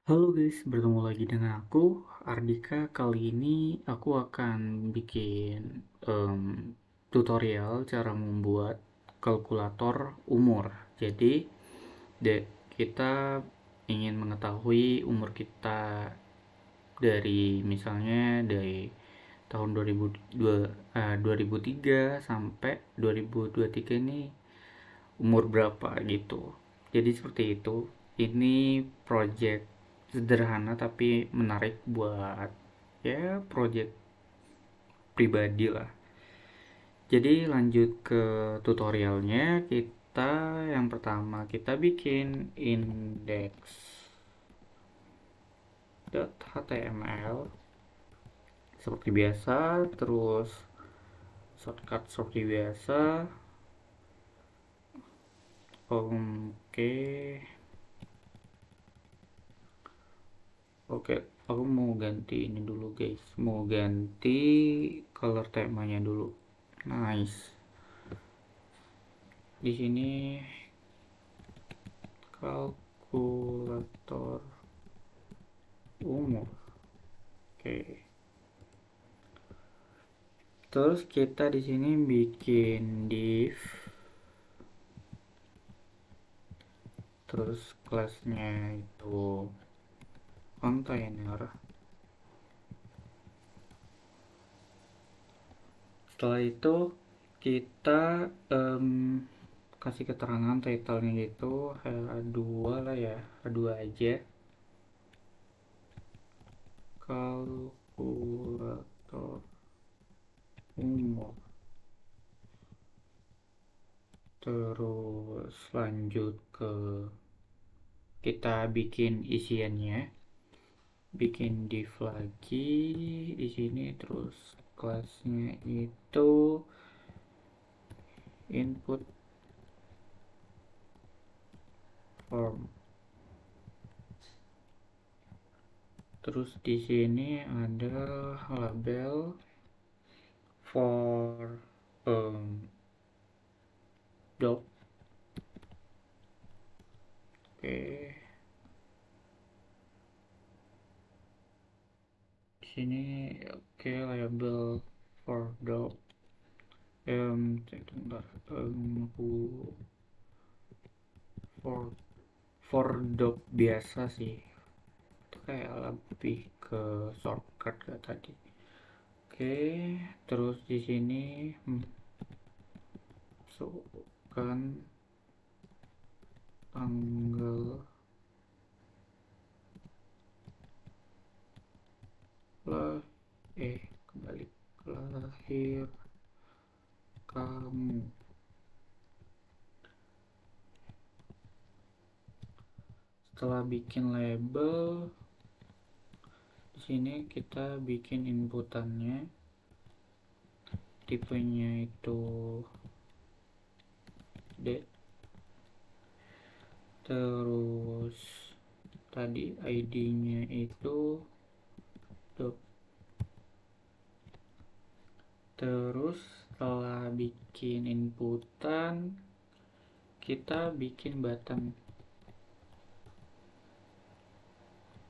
Halo guys, bertemu lagi dengan aku, Ardika. Kali ini aku akan bikin tutorial cara membuat kalkulator umur. Jadi, kita ingin mengetahui umur kita dari tahun 2003 sampai 2023 ini umur berapa gitu. Jadi seperti itu. Ini project sederhana tapi menarik buat project pribadi lah. Jadi lanjut ke tutorialnya. Yang pertama kita bikin index.html seperti biasa, terus shortcut seperti biasa. Oke. Oke, aku mau ganti ini dulu guys. Mau ganti color temanya dulu. Nice. Di sini kalkulator umur. Oke. Terus kita di sini bikin div. Terus kelasnya itu container. Setelah itu kita kasih keterangan title-nya itu H2 lah ya, H2 aja. Kalkulator umur. Terus lanjut ke kita bikin isiannya, bikin div lagi di sini. Terus kelasnya itu input form. Terus di sini ada label for doc. Oke, di sini label for doc. Bentar, aku for doc biasa sih, itu kayak lebih ke shortcut kayak tadi. Oke, terus di sini masukkan tanggal kembali lahir kamu. Setelah bikin label, di sini kita bikin inputannya, tipenya itu date. Terus tadi ID-nya itu doc. Terus setelah bikin inputan, kita bikin button.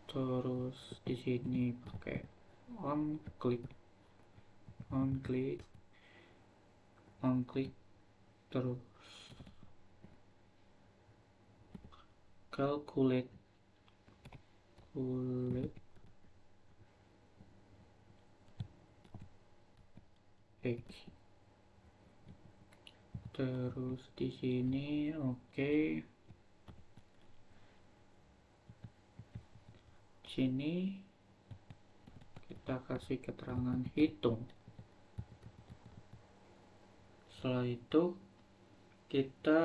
Terus di sini pakai on click, terus calculate X. Terus di sini oke. Sini kita kasih keterangan hitung. Setelah itu kita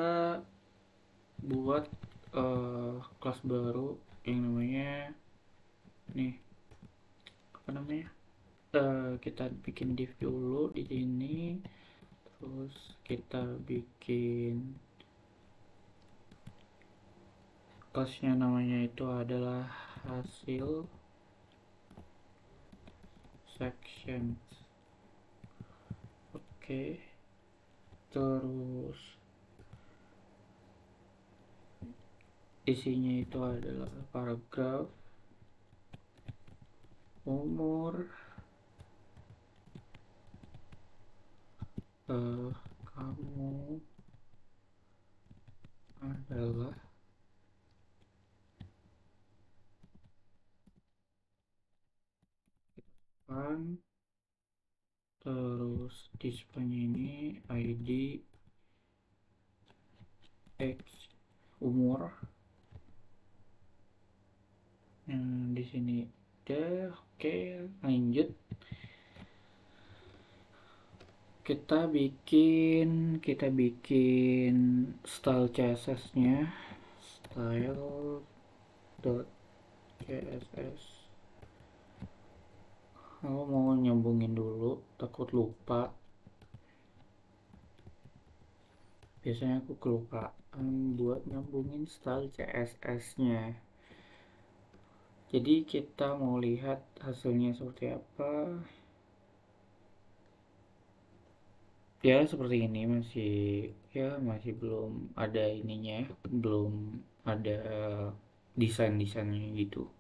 buat kelas baru yang namanya kita bikin div dulu di sini. Terus kita bikin kelasnya, namanya itu adalah hasil sections. Oke. Terus isinya itu adalah paragraf. umur kamu adalah kan, terus displaynya ini ID X umur. Nah, di sini udah oke, lanjut. Kita bikin style CSS-nya, style.css. Aku mau nyambungin dulu, takut lupa. Biasanya aku kelupaan buat nyambungin style CSS-nya. Jadi kita mau lihat hasilnya seperti apa. Ya seperti ini, masih belum ada ininya, belum ada desainnya gitu.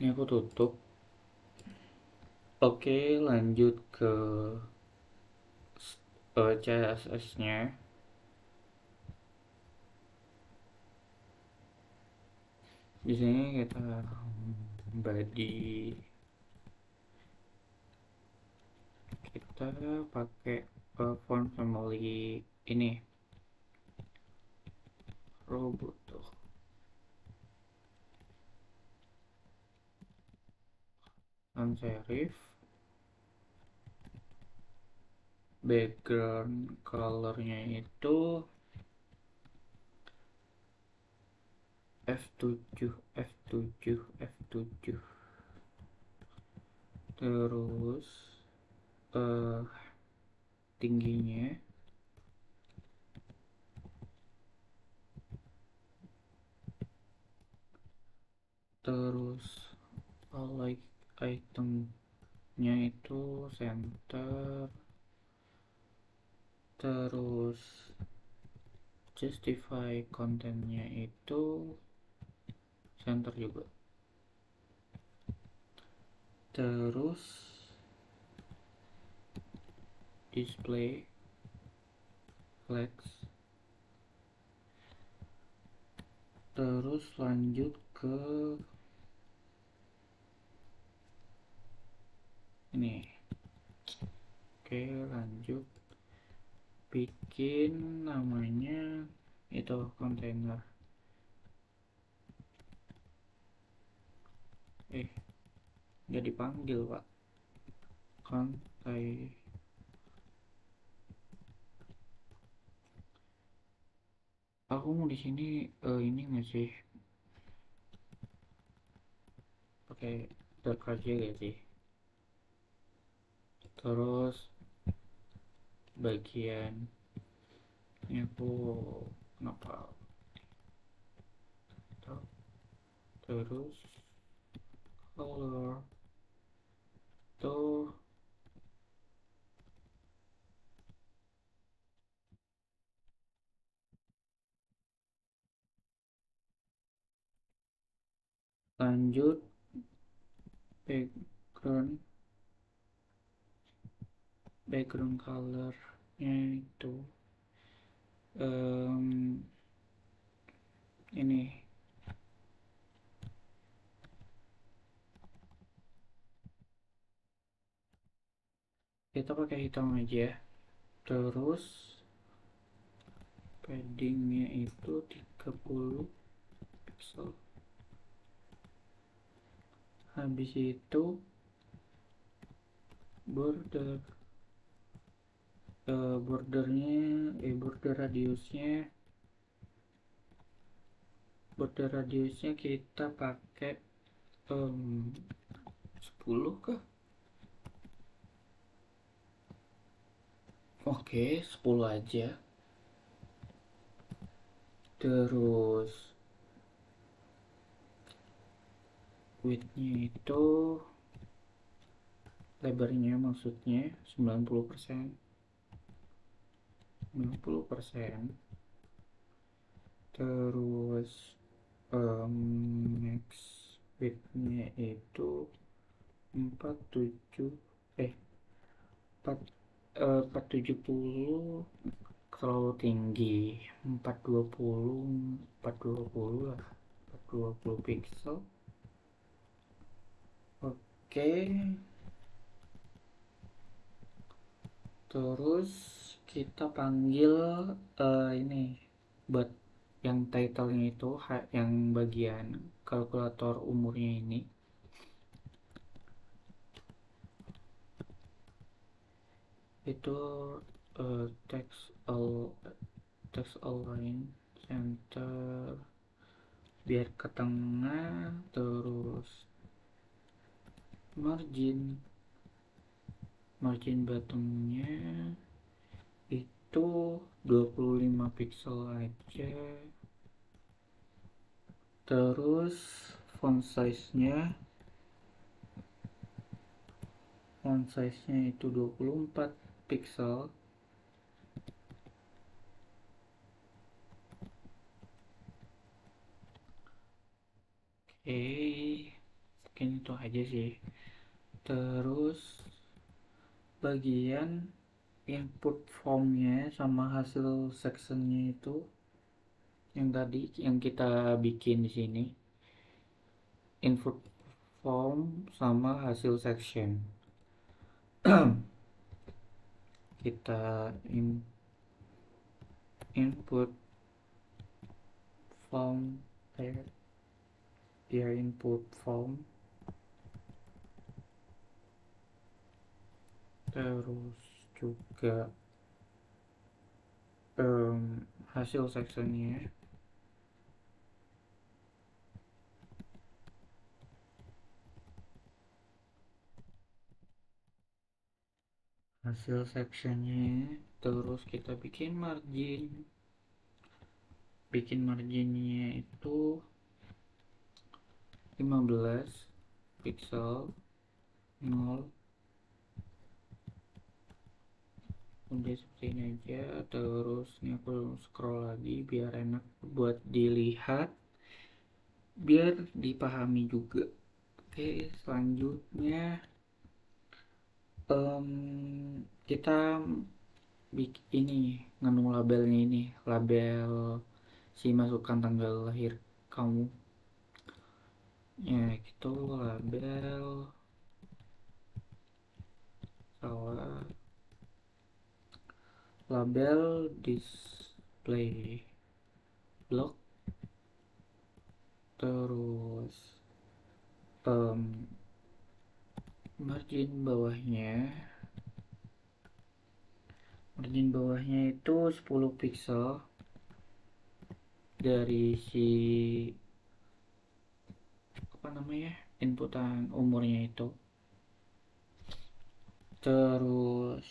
Ini aku tutup. Oke, lanjut ke CSS-nya. Di sini kita body, kita pakai font family ini robot tuh, sans serif. Background colornya itu F7 F7 F7. Terus tingginya terus like itemnya itu center, terus justify kontennya itu center juga, terus display flex, terus lanjut ke ini. Oke, lanjut bikin namanya itu kontainer. Nggak dipanggil pak, kontai. Aku mau di sini ini nggak sih pakai dark aja gak sih. Terus bagian ini aku kenapa, terus color tuh. Lanjut background colornya itu ini kita pakai hitam aja. Terus paddingnya itu 30 pixel. Habis itu border border radiusnya kita pakai 10 kah? Oke, 10 aja. Terus widthnya itu, lebarnya maksudnya 90%. Terus yaitu 47 4 470 terlalu tinggi. 420 lah, 420 pixel. Oke, terus kita panggil ini buat yang titlenya itu yang bagian kalkulator umurnya ini itu text align center biar ke tengah, terus margin bottomnya itu 25 pixel aja, terus font size nya itu 24 pixel. Mungkin itu aja sih. Terus bagian input formnya sama hasil sectionnya itu yang tadi yang kita bikin di sini, input form sama hasil section. Kita input form input form, terus juga hasil sectionnya. Terus kita bikin marginnya itu 15 pixel 0. Udah seperti ini aja. Terus ini aku scroll lagi biar enak buat dilihat, biar dipahami juga. Oke, selanjutnya kita ini nganu labelnya, ini label si masukkan tanggal lahir kamu ya, itu label display block, terus margin bawahnya itu 10 pixel dari si inputan umurnya itu. Terus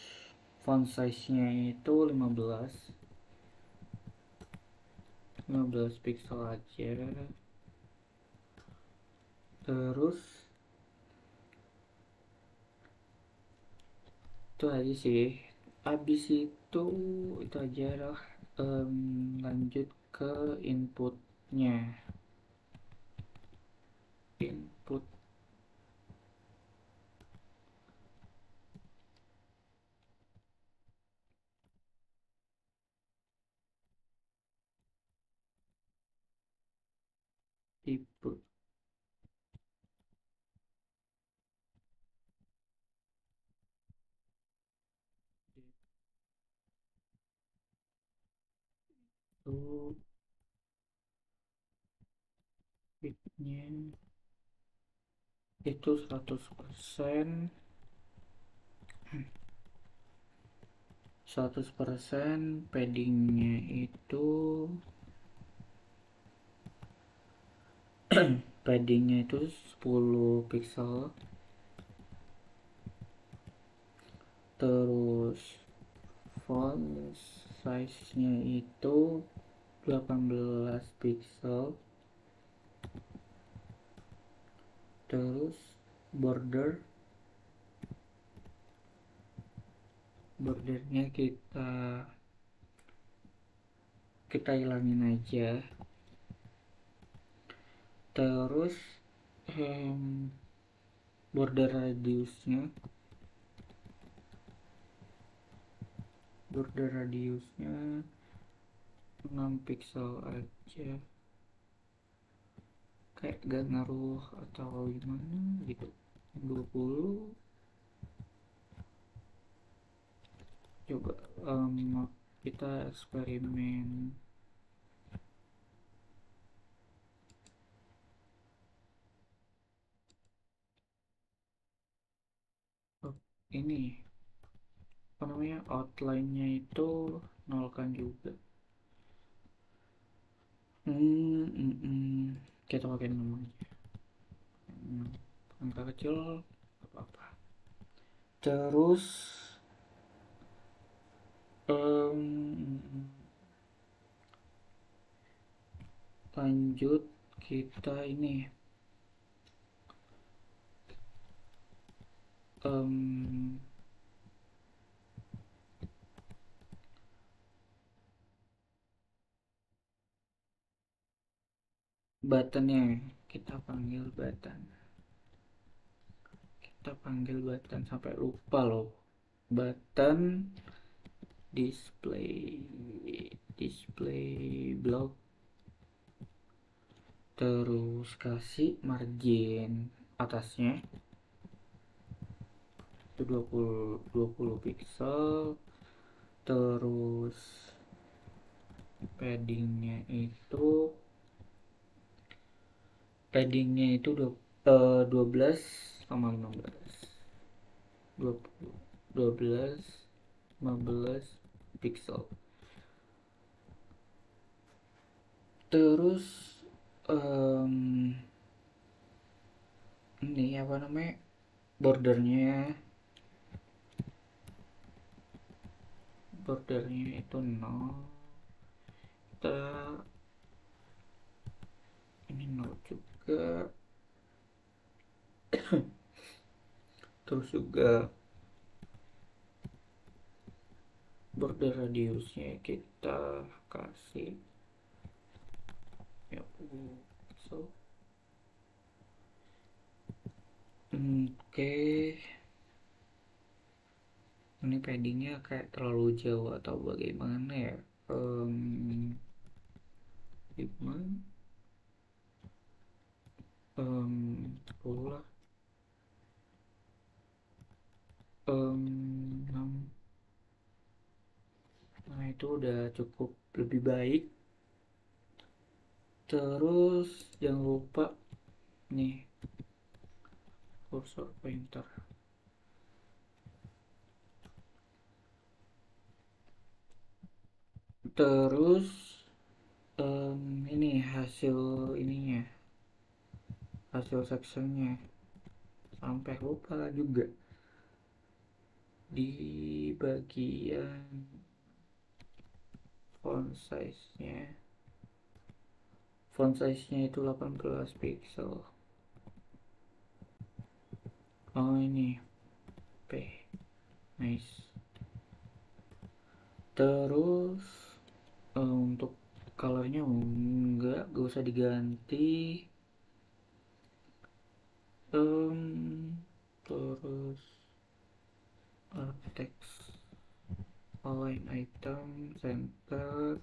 font size nya itu 15 pixel aja. Terus itu aja sih. Habis itu aja lah. Lanjut ke inputnya. Input input itu bitnya itu 100%, paddingnya itu 10 pixel. Terus font size nya itu 18 pixel. Terus bordernya kita hilangin aja. Terus border radiusnya 6 pixel aja, kayak gak ngaruh atau gimana gitu. 20. Coba kita eksperimen. Oh, ini apa namanya, outline-nya itu nolkan juga. Kita pakai namanya angka kecil apa-apa. Terus lanjut kita ini buttonnya kita panggil button sampai lupa loh. Button display block, terus kasih margin atasnya itu 20 pixel, terus paddingnya itu 12 sama 15, 20 12 15 pixel. Terus ini apa namanya, bordernya itu 0. Kita ini 0 juga. Terus juga border radiusnya kita kasih ya, so oke. Ini paddingnya kayak terlalu jauh atau bagaimana ya, gimana 10 lah, 6. Nah itu udah cukup lebih baik. Terus jangan lupa nih cursor pointer. Terus ini hasil sectionnya, sampai lupa juga di bagian font size nya itu 18 pixel. Oh ini P, nice. Terus untuk colornya gak usah diganti. Terus text, align item, center.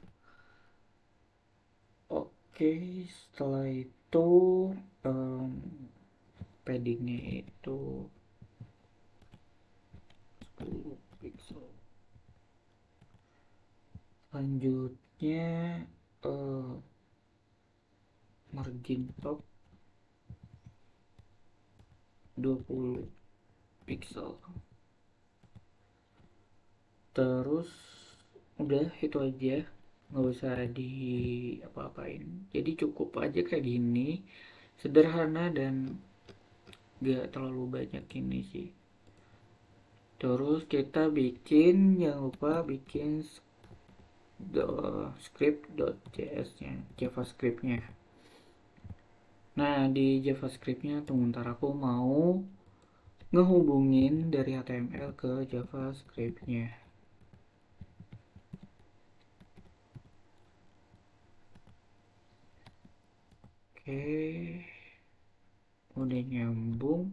Oke, setelah itu paddingnya itu 10 pixel. Selanjutnya margin top 20 pixel. Terus udah itu aja, nggak usah di apa-apain, jadi cukup aja kayak gini, sederhana dan gak terlalu banyak ini sih. Terus kita jangan lupa bikin script.js nya, javascript nya. Nah di javascript nya tunggu, ntar aku mau ngehubungin dari HTML ke javascript nya. Oke, udah nyambung.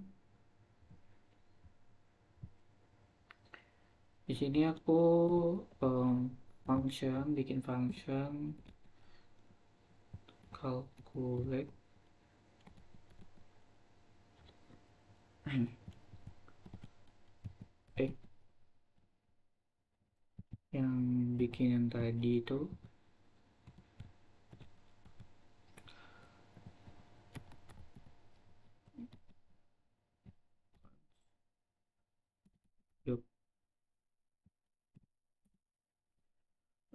sini aku bikin function calculate X yang bikin yang tadi itu. Yuk,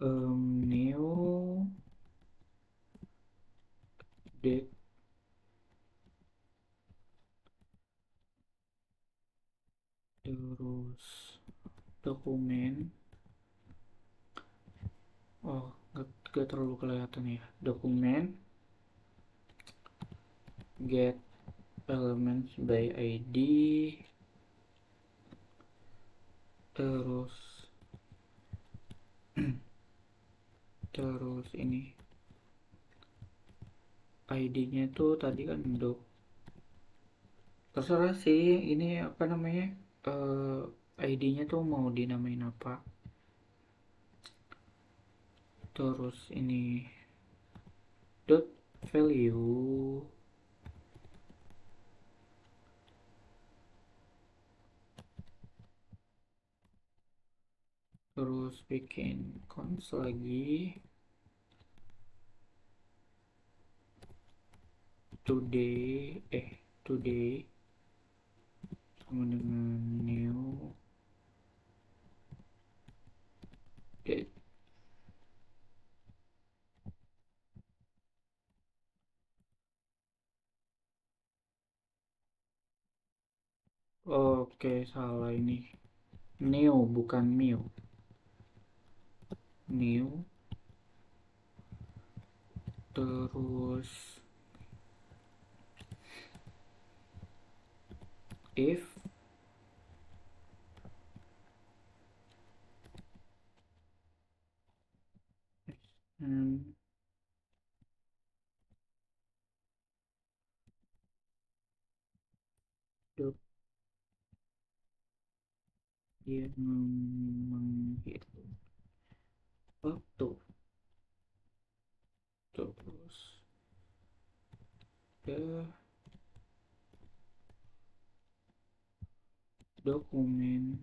new date, terus dokumen. Oh, gak terlalu kelihatan ya. Dokumen get elements by ID, terus terus ini ID-nya tuh tadi kan terserah sih ini apa namanya, ID-nya tuh mau dinamain apa. Terus ini dot value, terus bikin cons lagi today sama dengan new date. Oke, salah ini, new bukan new. New, terus if and dot dia menghitung waktu, terus the dokumen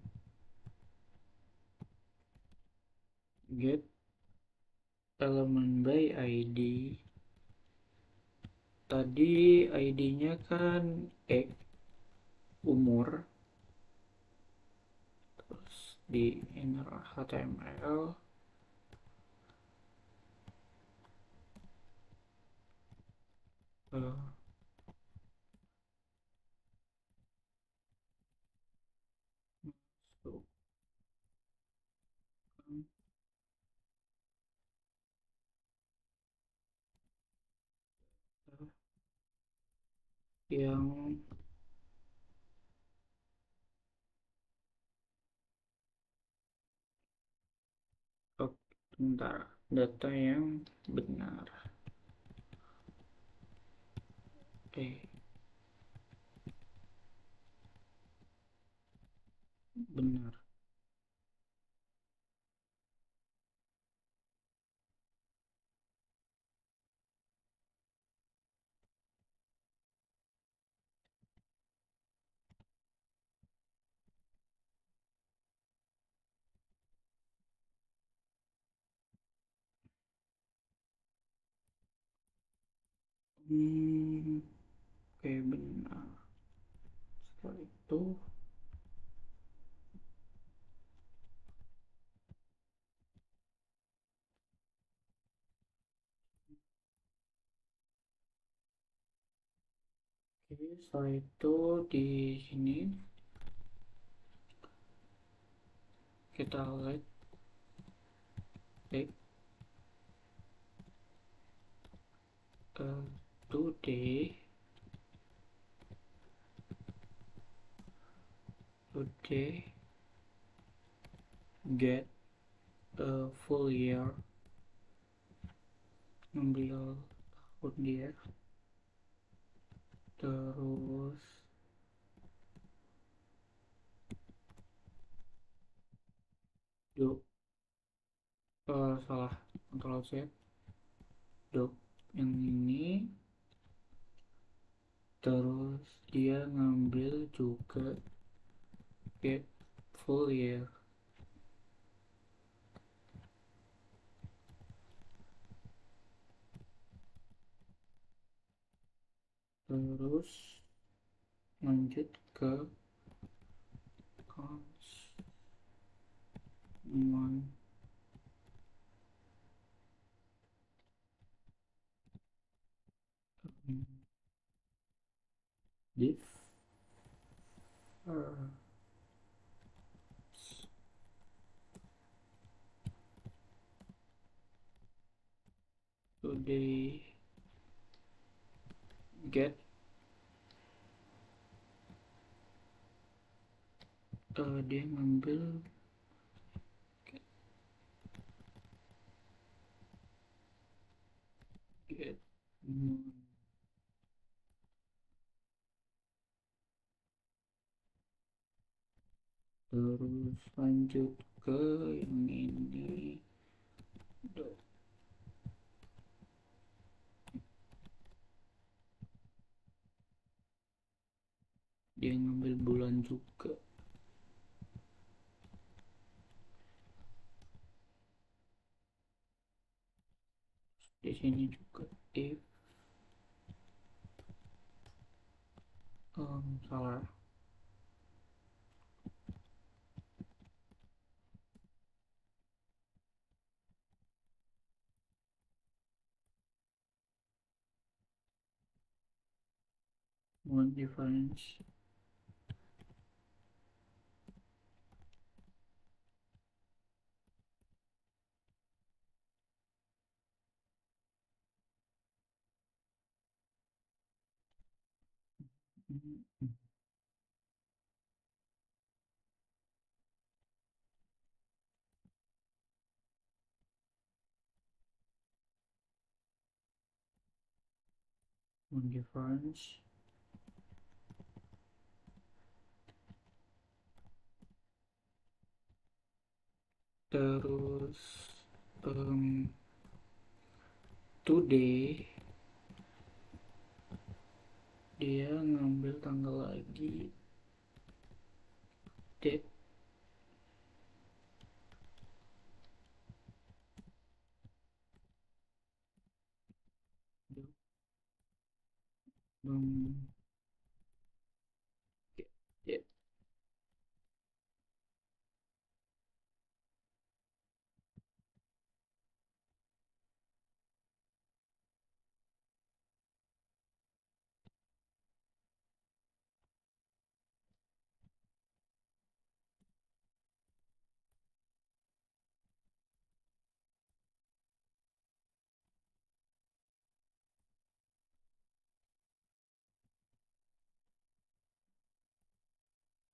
get element by ID. Tadi ID-nya kan X, umur, terus di inner HTML uh, masukkan yang oh, bentar, data yang benar. Benar. Oke, benar. Setelah itu setelah itu di sini kita lihat take today get a full year, ambil tahun dia, terus do salah, Ctrl Z, do yang ini. Terus dia ngambil juga get full year. Terus lanjut ke cons one diff today get dia ngambil get terus lanjut ke yang ini dia ngambil bulan juga. Di sini juga if salah, one difference one difference terus today dia ngambil tanggal lagi date date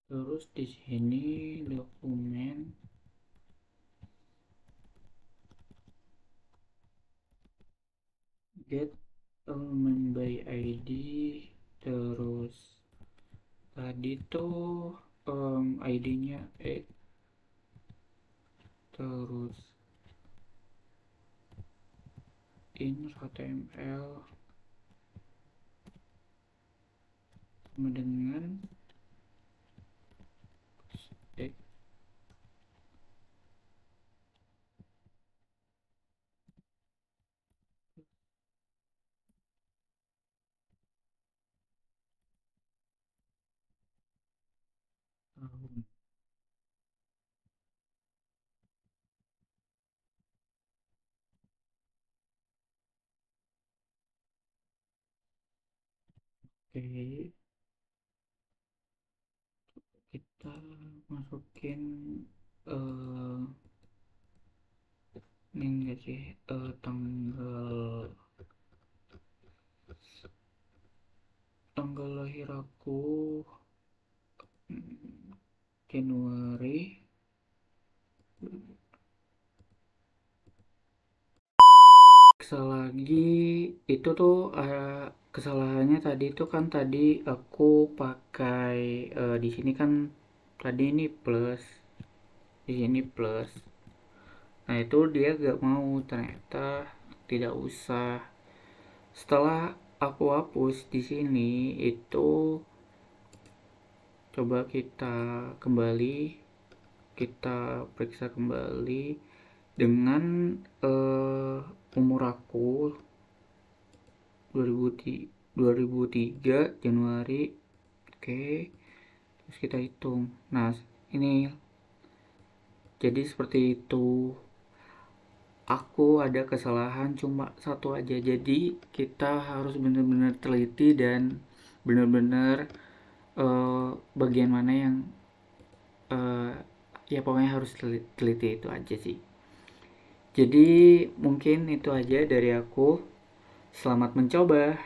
terus di sini dokumen get element by ID. Terus tadi tuh ID-nya terus in HTML sama dengan X. Tahun. Oke, kita masukin eh ini enggak sih tanggal lahir aku Januari. Lagi itu tuh kesalahannya tadi itu kan tadi aku pakai di sini kan tadi ini plus, di sini plus. Nah itu dia gak mau, ternyata tidak usah. Setelah aku hapus di sini itu, coba kita kembali, kita periksa kembali dengan umur aku 2003 Januari. Oke, terus kita hitung. Nah ini jadi seperti itu. Aku ada kesalahan cuma satu aja, jadi kita harus benar-benar teliti dan benar-benar bagian mana yang eh, ya pokoknya harus teliti, itu aja sih. Jadi mungkin itu aja dari aku. Selamat mencoba.